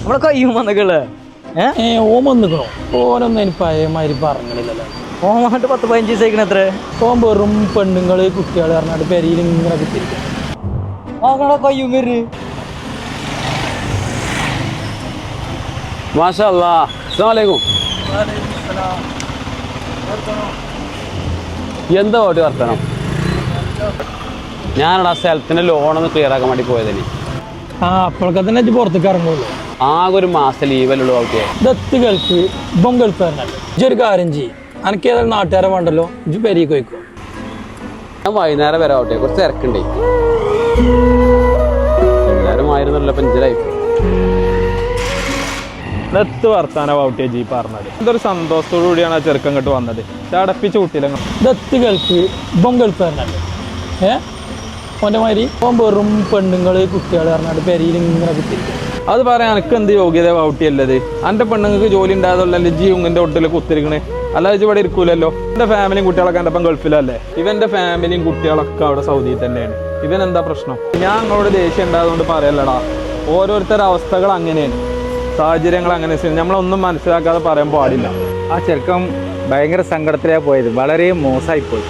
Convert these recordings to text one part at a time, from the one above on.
നമ്മളെ കയ്യും വന്നിട്ടുള്ളേ ഓൻ വന്നിക്കണോ? ഓനൊന്നും എനിക്ക് പഴയമാതിരി പറഞ്ഞില്ലല്ലോ. ഓൻ വന്നിട്ട് 10-15 ദിവസം എത്ര? ഓൻ വെറും പെണ്ണുങ്ങള് കുട്ടികൾ പറഞ്ഞാൽ പെരിയിൽ ഇങ്ങനെ കുത്തിരിക്കും. കയ്യും വര് മാഷാ അല്ലാഹ്. അസ്സലാമു അലൈക്കും. എന്താ ഓട്ടി വർത്തണം? ഞാനടാ സ്ഥലത്തിന്റെ ലോണൊന്ന് ക്ലിയർ ആക്കാൻ വേണ്ടി പോയതിന്. അപ്പോഴൊക്കെ തന്നെ പുറത്തേക്ക് ഇറങ്ങുള്ളൂ. ആകെ ഒരു മാസം ലീവല്ലുള്ളൂ. ഓക്കെ, ദത്ത് ഗൾഫ് ഇപ്പം ഗൾഫ് തന്നെയല്ലേ. ഇജ്ജൊരു കാര്യം ചെയ്യും, എനിക്ക് ഏതായാലും നാട്ടുകാരെ വേണ്ടല്ലോ, ഇജ്ജ് പെരിക്ക് പോയിക്കോ. ഞാൻ വൈകുന്നേരം വരാം. ഓട്ടെ, കുറച്ച് തിരക്കുണ്ടേ. എല്ലാവരും ആയിരുന്നല്ലോ പെഞ്ചലായി. ദത്ത് വർത്താന ഔട്ടേജ് പറഞ്ഞത് എന്തൊരു സന്തോഷത്തോടു കൂടിയാണ് ആ ചെറുക്കം ഇങ്ങോട്ട് വന്നത്. ചടപ്പിച്ച് കുട്ടിയില്ല. ദത്ത് ഗൾഫ് ഇപ്പം ഗൾഫ് തന്നെയല്ലേ. ഓൻ്റെ മാതിരി ഓൻ വെറും പെണ്ണുങ്ങള് കുട്ടികൾ പറഞ്ഞാൽ പെരിയിൽ ഇങ്ങനെ കുത്തിരിക്കും. അത് പറയാൻ എനിക്ക് എന്ത് യോഗ്യത ഔട്ടിയല്ലത്? എൻ്റെ പെണ്ണുങ്ങൾക്ക് ജോലി ഉണ്ടായതല്ലേ ജി ഉങ്ങിൻ്റെ ഒട്ടിൽ കുത്തിരിക്കണേ. അല്ലാതെ ഇവിടെ ഇരിക്കൂലല്ലോ. എൻ്റെ ഫാമിലിയും കുട്ടികളൊക്കെ എൻ്റെ ഒപ്പം ഗൾഫിലല്ലേ. ഇവൻ്റെ ഫാമിലിയും കുട്ടികളൊക്കെ അവിടെ സൗദിയിൽ തന്നെയാണ്. ഇവൻ എന്താ പ്രശ്നം? ഞാൻ നിങ്ങളോട് ദേഷ്യം ഉണ്ടായതുകൊണ്ട് പറയല്ലടാ. ഓരോരുത്തരുടെ അവസ്ഥകൾ അങ്ങനെയാണ്, സാഹചര്യങ്ങൾ അങ്ങനെ. നമ്മളൊന്നും മനസ്സിലാക്കാതെ പറയാൻ പാടില്ല. ആ ചെറുക്കം ഭയങ്കര സങ്കടത്തിലാണ് പോയത്. വളരെ മോശമായിപ്പോയി.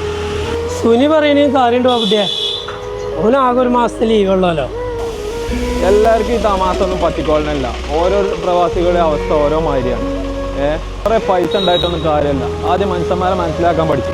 സുനി പറയുന്ന കാര്യമുണ്ട് ബാബുട്ടിയെ. ഓനാകെ ഒരു മാസത്തെ ലീവ് ഉള്ളല്ലോ. എല്ലാവർക്കും ഈ തമാശ ഒന്നും പറ്റിക്കോളണില്ല. ഓരോ പ്രവാസികളുടെ അവസ്ഥ ഓരോ മാതിരിയാണ്. കുറേ പൈസ ഉണ്ടായിട്ടൊന്നും കാര്യമല്ല. ആദ്യം മനുഷ്യന്മാരെ മനസ്സിലാക്കാൻ പഠിച്ചു.